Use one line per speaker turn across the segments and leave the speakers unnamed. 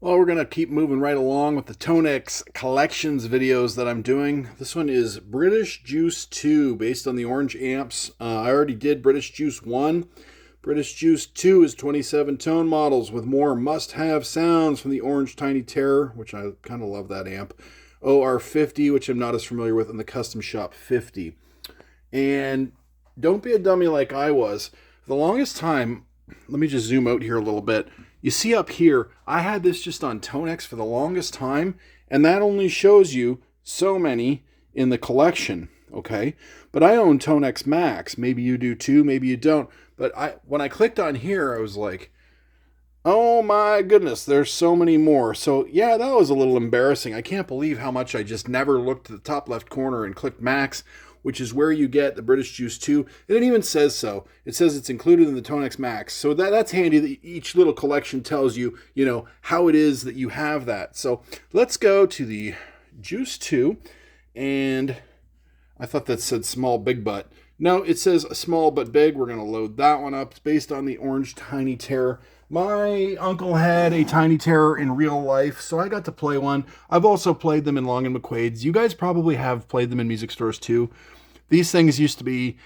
Well, we're going to keep moving right along with the Tonex collections videos that I'm doing. This one is British Juice 2, based on the orange amps. I already did British Juice 1. British Juice 2 is 27 tone models with more must-have sounds from the orange Tiny Terror, which I kind of love that amp. OR50, which I'm not as familiar with, and the Custom Shop 50. And don't be a dummy like I was. For the longest time, let me just zoom out here a little bit. You see up here, I had this just on Tonex for the longest time, and that only shows you so many in the collection, okay? But I own Tonex Max. Maybe you do too, maybe you don't. But when I clicked on here, I was like, oh my goodness, there's so many more. So yeah, that was a little embarrassing. I can't believe how much I just never looked to the top left corner and clicked Max, which is where you get the British Juice 2. And it even says so. It says it's included in the Tonex Max. So that's handy that each little collection tells you, how it is that you have that. So let's go to the Juice 2. And I thought that said small big butt. No, it says small but big. We're going to load that one up. It's based on the orange Tiny Terror. My uncle had a Tiny Terror in real life, so I got to play one. I've also played them in Long and McQuaid's. You guys probably have played them in music stores too. These things used to be,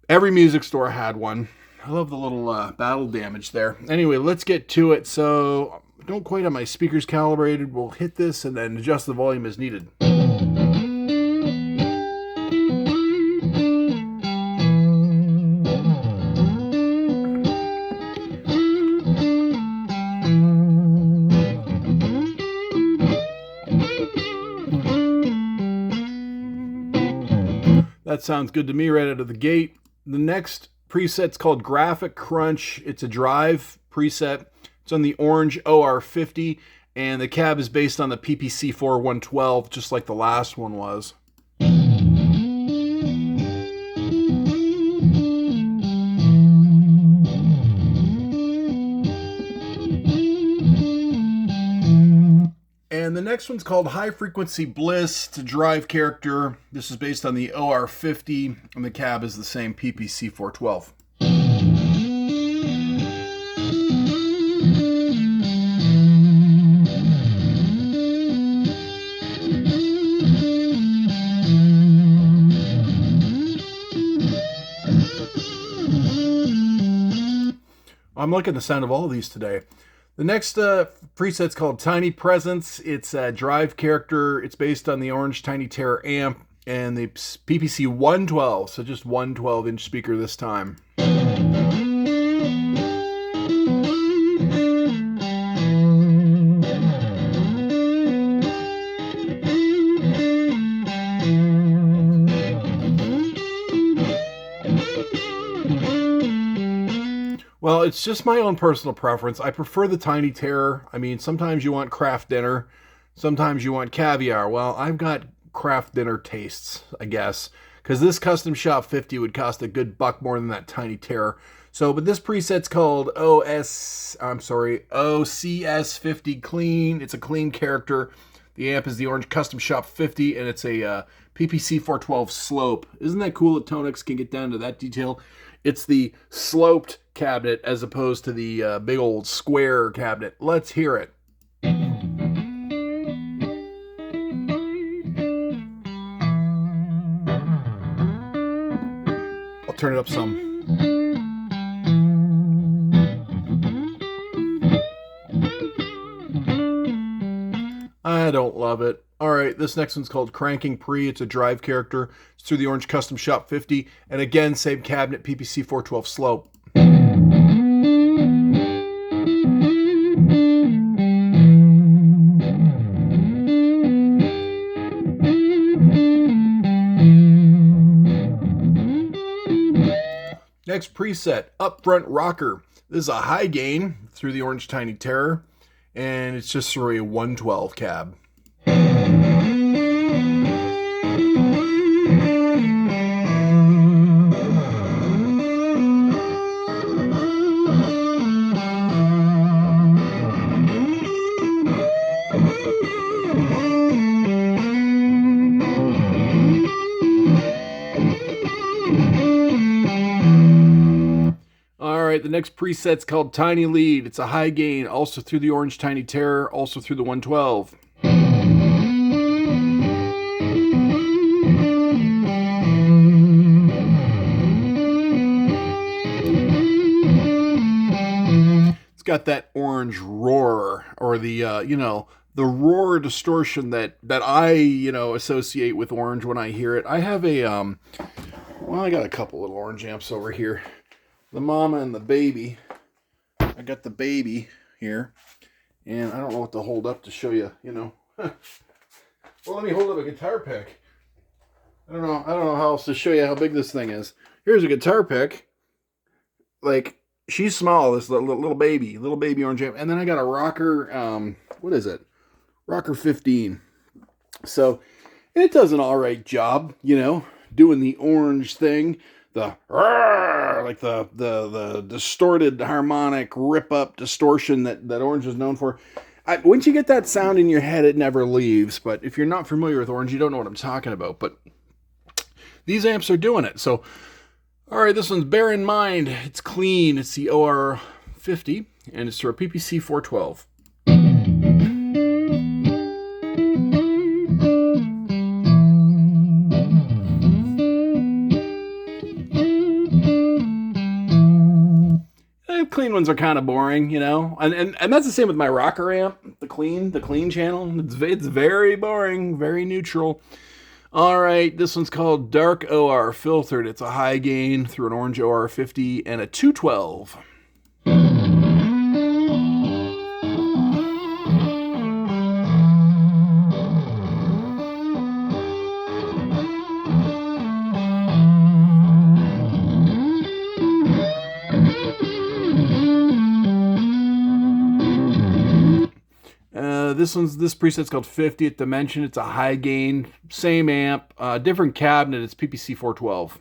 every music store had one. I love the little battle damage there. Anyway, let's get to it. So, don't quite have my speakers calibrated. We'll hit this and then adjust the volume as needed. That sounds good to me right out of the gate. The next preset's called Graphic Crunch. It's a drive preset. It's on the orange OR50, and the cab is based on the PPC4 112, just like the last one was. And the next one's called High Frequency Bliss. It's a drive character. This is based on the OR50, and the cab is the same PPC 412. I'm liking the sound of all of these today. The next preset's called Tiny Presence. It's a drive character. It's based on the orange Tiny Terror amp and the PPC 112, so just one 12-inch speaker this time. Well, it's just my own personal preference. I prefer the Tiny Terror. I mean, sometimes you want craft dinner. Sometimes you want caviar. Well, I've got craft dinner tastes, I guess. Because this Custom Shop 50 would cost a good buck more than that Tiny Terror. But this preset's called OCS 50 Clean. It's a clean character. The amp is the orange Custom Shop 50, and it's a PPC 412 slope. Isn't that cool that Tonex can get down to that detail? It's the sloped cabinet as opposed to the big old square cabinet. Let's hear it. I'll turn it up some. I don't love it. Alright, this next one's called Cranking Pre. It's a drive character. It's through the orange Custom Shop 50. And again, same cabinet, PPC 412 slope. Next preset, Upfront Rocker. This is a high gain through the orange Tiny Terror. And it's just through a 112 cab. the next preset's called Tiny Lead. It's a high gain, also through the Orange Tiny Terror, also through the 112. It's got that orange roar, or the the roar distortion that I associate with orange when I hear it. I have a well, I got a couple little orange amps over here. The mama and the baby. I got the baby here, and I don't know what to hold up to show you. Well, let me hold up a guitar pick. I don't know how else to show you how big this thing is. Here's a guitar pick. Like, she's small, this little baby orange amp. And then I got a rocker, what is it? Rocker 15. So, it does an all right job, doing the orange thing. The distorted harmonic rip up distortion that orange is known for. Once you get that sound in your head, it never leaves. But if you're not familiar with orange, you don't know what I'm talking about. But these amps are doing it. So, all right, this one's Bear in Mind. It's clean. It's the OR50, and it's for a PPC 412. Clean ones are kind of boring, and that's the same with my rocker amp, the clean channel. It's very boring, very neutral. All right, this one's called Dark OR Filtered. It's a high gain through an orange OR50 and a 212. This preset's called 50th Dimension. It's a high gain, same amp, different cabinet. It's PPC 412.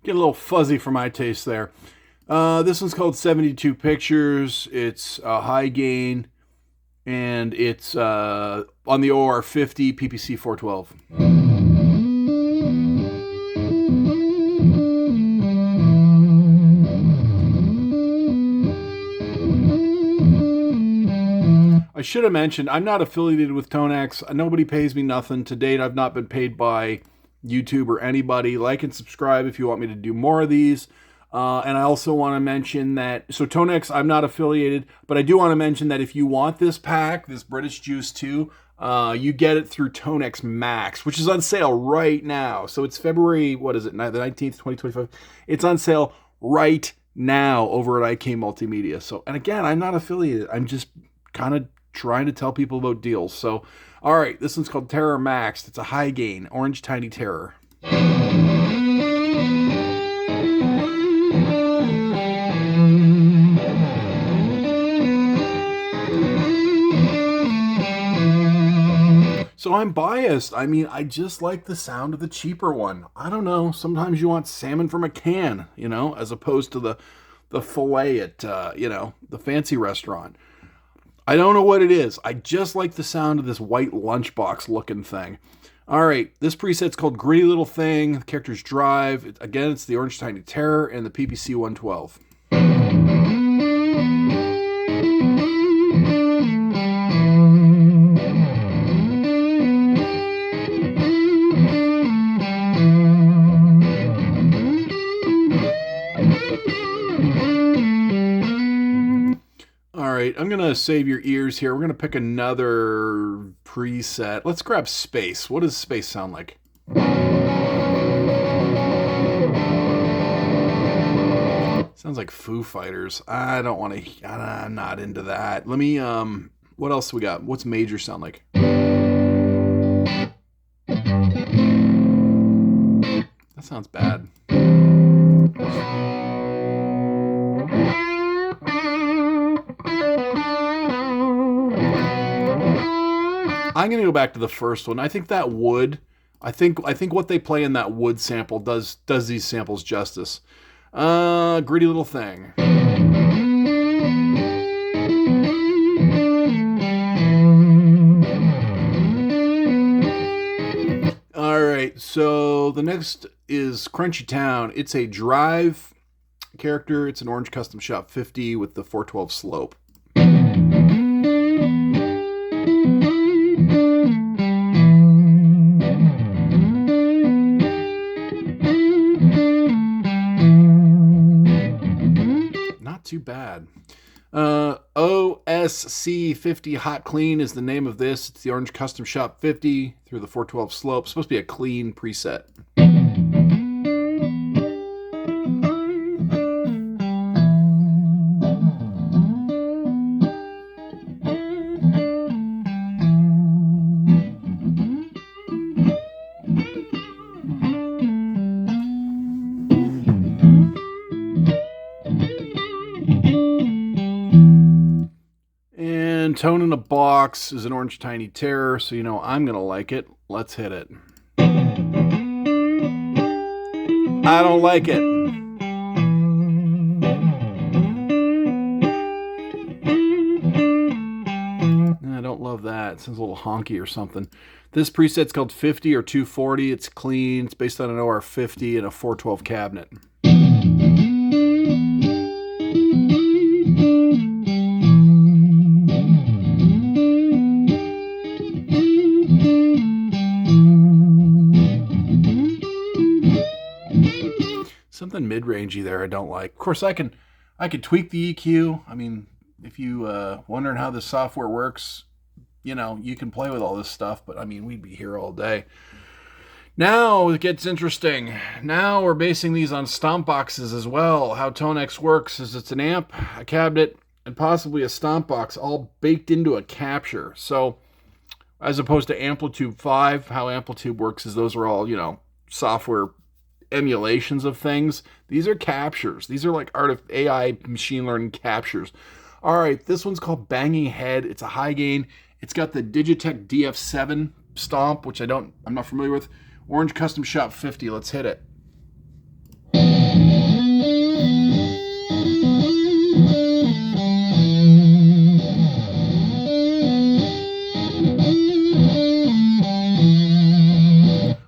Get a little fuzzy for my taste there. This one's called 72 Pictures. It's a high gain. And it's on the OR50 PPC 412. I should have mentioned, I'm not affiliated with Tonex. Nobody pays me nothing. To date, I've not been paid by YouTube or anybody. Like and subscribe if you want me to do more of these. And I also want to mention that, so Tonex, I'm not affiliated, but I do want to mention that if you want this pack, this British Juice 2, you get it through Tonex Max, which is on sale right now. So it's February, the 19th, 2025. It's on sale right now over at IK Multimedia. So, and again, I'm not affiliated. I'm just kind of trying to tell people about deals. So, all right, this one's called Terror Max. It's a high gain, Orange Tiny Terror. So I'm biased. I mean, I just like the sound of the cheaper one. I don't know. Sometimes you want salmon from a can, as opposed to the fillet at, the fancy restaurant. I don't know what it is. I just like the sound of this white lunchbox looking thing. All right, this preset's called Gritty Little Thing. The character's Drive. Again, it's the Orange Tiny Terror and the PPC 112. I'm going to save your ears here. We're going to pick another preset. Let's grab Space. What does Space sound like? Sounds like Foo Fighters. I don't want to... I'm not into that. Let me... What else we got? What's Major sound like? That sounds bad. I'm going to go back to the first one. I think that wood, I think what they play in that wood sample does these samples justice. Gritty little thing. All right, so the next is Crunchy Town. It's a drive character. It's an Orange Custom Shop 50 with the 412 slope. Not too bad. OSC50 Hot Clean is the name of this. It's the Orange Custom Shop 50 through the 412 slope. It's supposed to be a clean preset. And Tone in a Box is an Orange Tiny Terror, so you know I'm going to like it. Let's hit it. I don't like it. I don't love that. It sounds a little honky or something. This preset's called 50 or 240. It's clean. It's based on an OR50 and a 412 cabinet. Something mid-rangey there I don't like. Of course, I can tweak the EQ. I mean, if you wondering how this software works, you know, you can play with all this stuff, but I mean, we'd be here all day. Now it gets interesting. Now we're basing these on stomp boxes as well. How Tonex works is it's an amp, a cabinet, and possibly a stomp box all baked into a capture. So as opposed to Amplitude 5, how Amplitude works is those are all, you know, software emulations of things. These are captures. These are like AI machine learning captures. All right, this one's called Banging Head. It's a high gain. It's got the Digitech DF7 stomp, which I'm not familiar with. Orange Custom Shop 50. Let's hit it.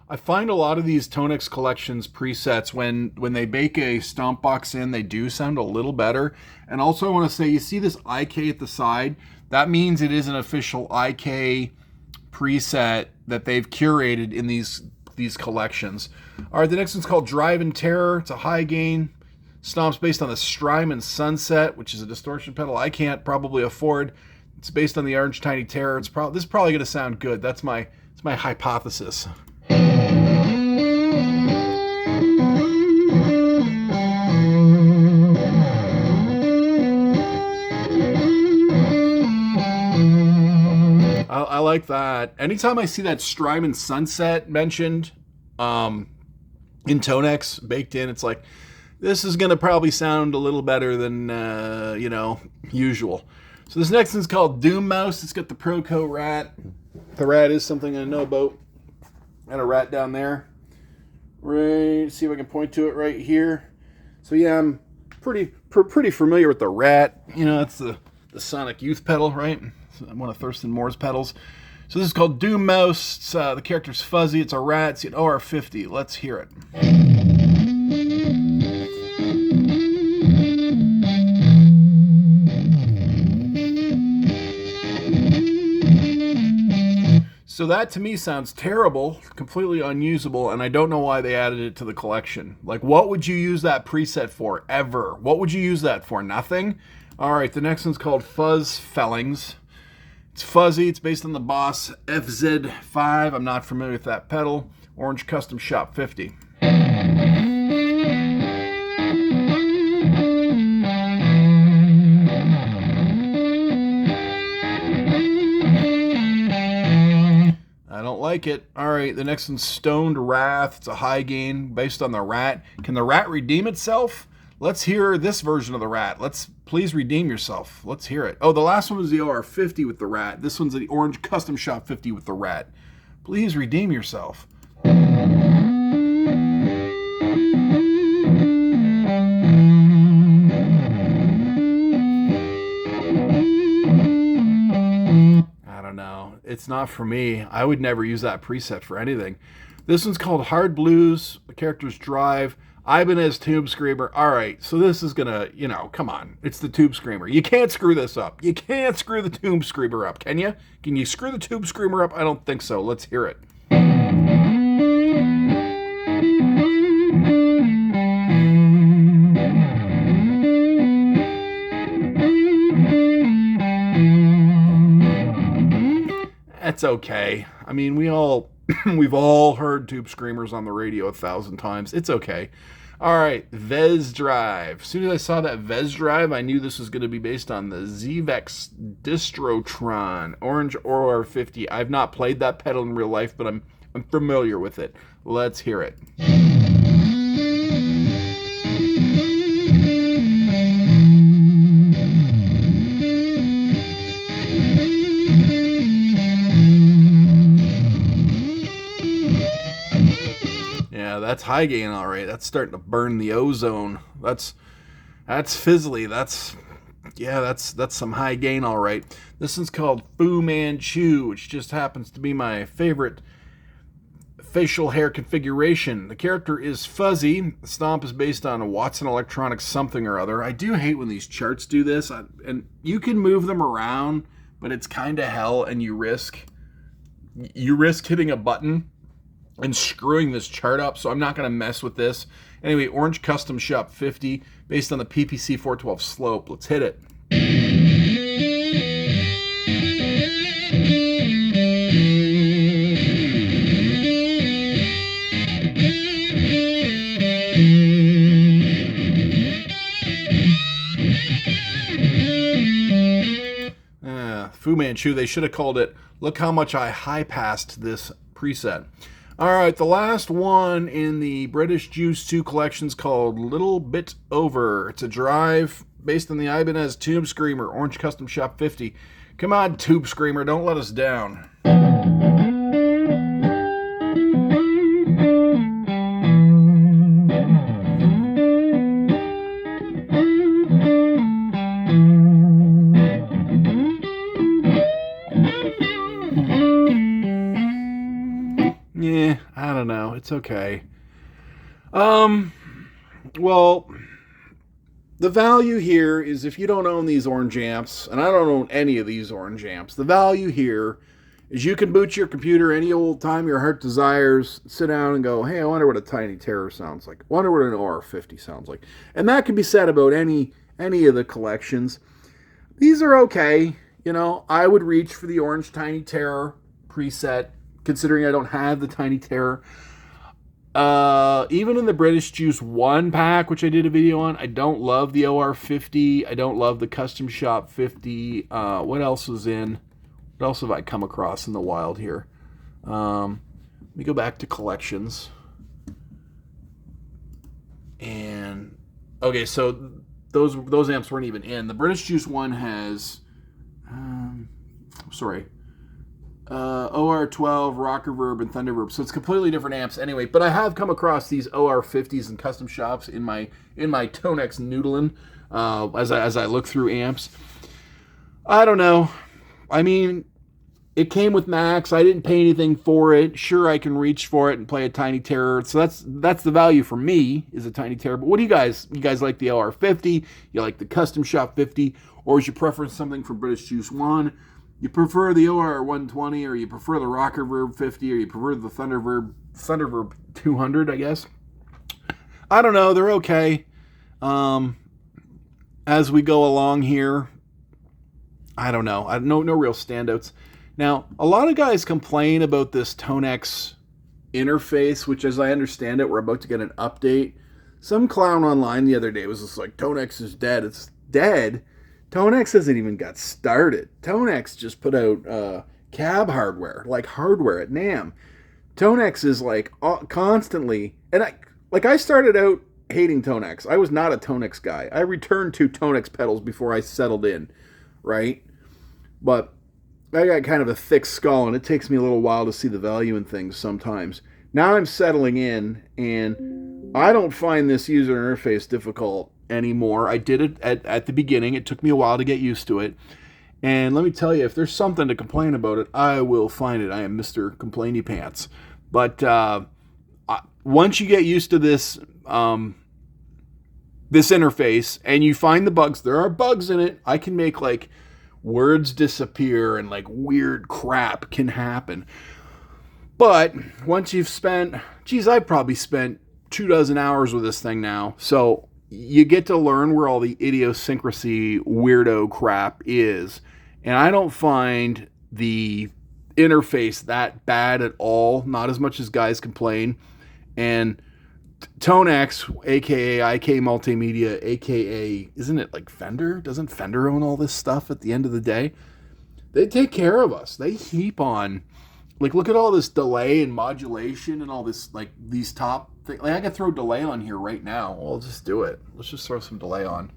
I find a lot of these Tonex Collections presets, when they bake a stomp box in, they do sound a little better. And also I want to say, you see this IK at the side? That means it is an official IK preset that they've curated in these collections. All right, the next one's called Drive and Terror. It's a high gain. Stomps based on the Strymon Sunset, which is a distortion pedal I can't probably afford. It's based on the Orange Tiny Terror. This is probably going to sound good. That's my hypothesis. I like that. Anytime I see that Strymon Sunset mentioned in Tonex, baked in, it's like, this is going to probably sound a little better than, you know, usual. So this next one's called Doom Mouse. It's got the Proco rat. The rat is something I know about. Got a rat down there. Right, see if I can point to it right here. So yeah, I'm pretty familiar with the rat. You know, it's the Sonic Youth pedal, right? It's one of Thurston Moore's pedals. So this is called Doom Mouse. The character's fuzzy. It's a rat. It's an OR50. Let's hear it. So that to me sounds terrible, completely unusable, and I don't know why they added it to the collection. Like, what would you use that preset for, ever? What would you use that for? Nothing? All right, the next one's called Fuzz Fellings. It's fuzzy. It's based on the Boss FZ5. I'm not familiar with that pedal. Orange Custom Shop 50. I don't like it. All right, the next one's Stoned Wrath. It's a high gain based on the rat. Can the rat redeem itself? Let's hear this version of the rat. Please redeem yourself. Let's hear it. Oh, the last one was the OR50 with the rat. This one's the Orange Custom Shop 50 with the rat. Please redeem yourself. It's not for me. I would never use that preset for anything. This one's called Hard Blues. The character's Drive. Ibanez Tube Screamer. All right, so this is gonna, come on. It's the Tube Screamer. You can't screw this up. You can't screw the Tube Screamer up, can you? Can you screw the Tube Screamer up? I don't think so. Let's hear it. That's okay. I mean, we've all heard Tube Screamers on the radio 1,000 times. It's okay. All right, Vez Drive. As soon as I saw that Vez Drive, I knew this was going to be based on the ZVEX Distrotron Orange OR50. I've not played that pedal in real life, but I'm familiar with it. Let's hear it. Yeah, that's high gain, all right. That's starting to burn the ozone. That's fizzly. That's some high gain, all right. This one's called Fu Manchu, which just happens to be my favorite facial hair configuration. The character is fuzzy. The stomp is based on a Watson Electronics something or other. I do hate when these charts do this, and you can move them around, but it's kind of hell, and you risk hitting a button and screwing this chart up, so I'm not going to mess with this. Anyway, Orange Custom Shop 50, based on the PPC 412 slope. Let's hit it. Fu Manchu, they should have called it, look how much I high-passed this preset. All right, the last one in the British Juice 2 collection's called Little Bit Over. It's a drive based on the Ibanez Tube Screamer, Orange Custom Shop 50. Come on, Tube Screamer, don't let us down. Yeah, I don't know. It's okay. Well, the value here is if you don't own these orange amps, and I don't own any of these orange amps, the value here is you can boot your computer any old time your heart desires, sit down and go, hey, I wonder what a Tiny Terror sounds like. I wonder what an OR50 sounds like. And that can be said about any of the collections. These are okay. I would reach for the orange Tiny Terror preset, considering I don't have the Tiny Terror. Even in the British Juice 1 pack, which I did a video on, I don't love the OR50. I don't love the Custom Shop 50. What else was in? What else have I come across in the wild here? Let me go back to collections. And, okay, so those amps weren't even in. The British Juice 1 has, OR12, Rock Reverb, and Thunder Reverb. So it's completely different amps anyway. But I have come across these OR50s and custom shops in my Tonex noodling as I look through amps. I don't know. I mean, it came with Max. I didn't pay anything for it. Sure, I can reach for it and play a Tiny Terror. So that's the value for me, is a Tiny Terror. But what do you guys like the OR50? You like the Custom Shop 50? Or is your preference something from British Juice 1? You prefer the OR 120, or you prefer the Rock Reverb 50, or you prefer the Thunder Reverb 200, I guess. I don't know. They're okay. As we go along here, I don't know. No real standouts. Now, a lot of guys complain about this Tonex interface, which, as I understand it, we're about to get an update. Some clown online the other day was just like, Tonex is dead. It's dead? Tonex hasn't even got started. Tonex just put out cab hardware, like hardware at NAMM. Tonex is like constantly, and I started out hating Tonex. I was not a Tonex guy. I returned to Tonex pedals before I settled in, right? But I got kind of a thick skull, and it takes me a little while to see the value in things sometimes. Now I'm settling in, and I don't find this user interface difficult anymore. I did it at the beginning. It took me a while to get used to it. And let me tell you, if there's something to complain about it, I will find it. I am Mr. Complainy Pants. But once you get used to this this interface and you find the bugs, there are bugs in it. I can make like words disappear and like weird crap can happen. But once you've spent, I've probably spent 24 hours with this thing now. So you get to learn where all the idiosyncrasy weirdo crap is. And I don't find the interface that bad at all, not as much as guys complain. And Tonex, aka IK Multimedia, aka, isn't it like Fender? Doesn't Fender own all this stuff at the end of the day? They take care of us. They heap on, like, look at all this delay and modulation and all this, like, these top things. Like, I can throw delay on here right now. Well, I'll just do it. Let's just throw some delay on.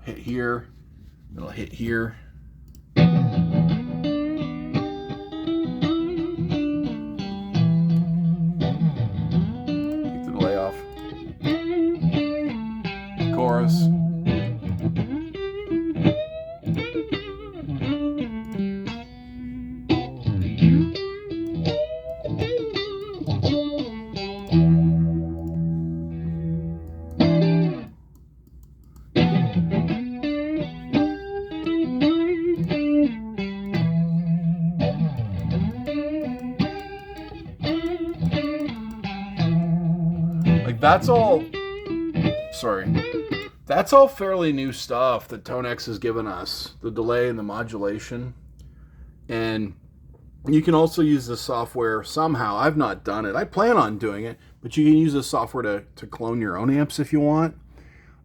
Hit here, then I'll hit here. Take the delay off. Chorus. That's all, that's all fairly new stuff that Tonex has given us, the delay and the modulation. And you can also use the software somehow. I've not done it. I plan on doing it, but you can use the software to clone your own amps if you want.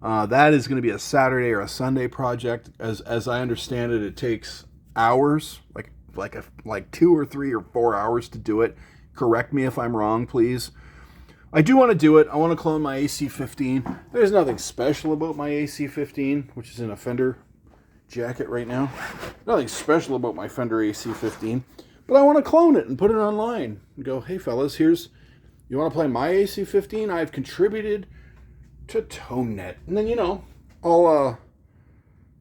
That is going to be a Saturday or a Sunday project. As I understand it, it takes hours, like 2 or 3 or 4 hours to do it. Correct me if I'm wrong, please. I do want to do it. I want to clone my AC-15. There's nothing special about my AC-15, which is in a Fender jacket right now. Nothing special about my Fender AC-15, but I want to clone it and put it online and go, hey fellas, you want to play my AC-15? I've contributed to ToneNet. And then, I'll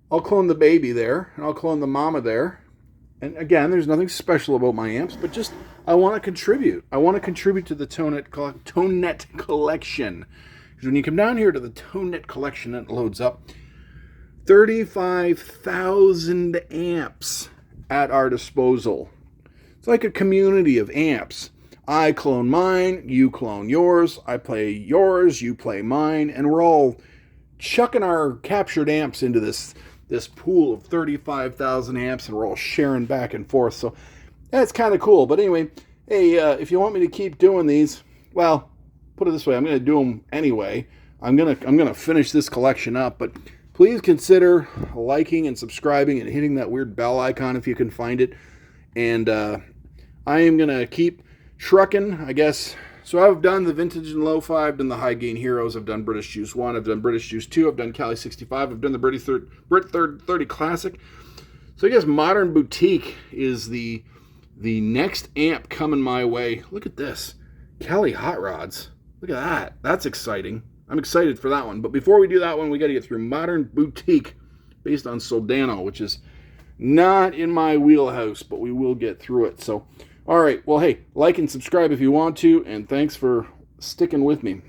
clone the baby there, and I'll clone the mama there. And again, there's nothing special about my amps, but just I want to contribute. I want to contribute to the ToneNet collection. Because when you come down here to the ToneNet collection, it loads up 35,000 amps at our disposal. It's like a community of amps. I clone mine, you clone yours, I play yours, you play mine, and we're all chucking our captured amps into this pool of 35,000 amps, and we're all sharing back and forth. So that's kind of cool. But anyway, hey, if you want me to keep doing these, well, put it this way, I'm going to do them anyway. I'm gonna finish this collection up, but please consider liking and subscribing and hitting that weird bell icon if you can find it. And I am gonna keep trucking, I guess. So I've done the vintage and lo-fi, I've done the high gain heroes, I've done British Juice 1, I've done British Juice 2, I've done Cali 65, I've done the Brit 30 Classic. So I guess Modern Boutique is the next amp coming my way. Look at this. Cali Hot Rods. Look at that. That's exciting. I'm excited for that one. But before we do that one, we got to get through Modern Boutique based on Soldano, which is not in my wheelhouse, but we will get through it. So, all right. Well, hey, like and subscribe if you want to, and thanks for sticking with me.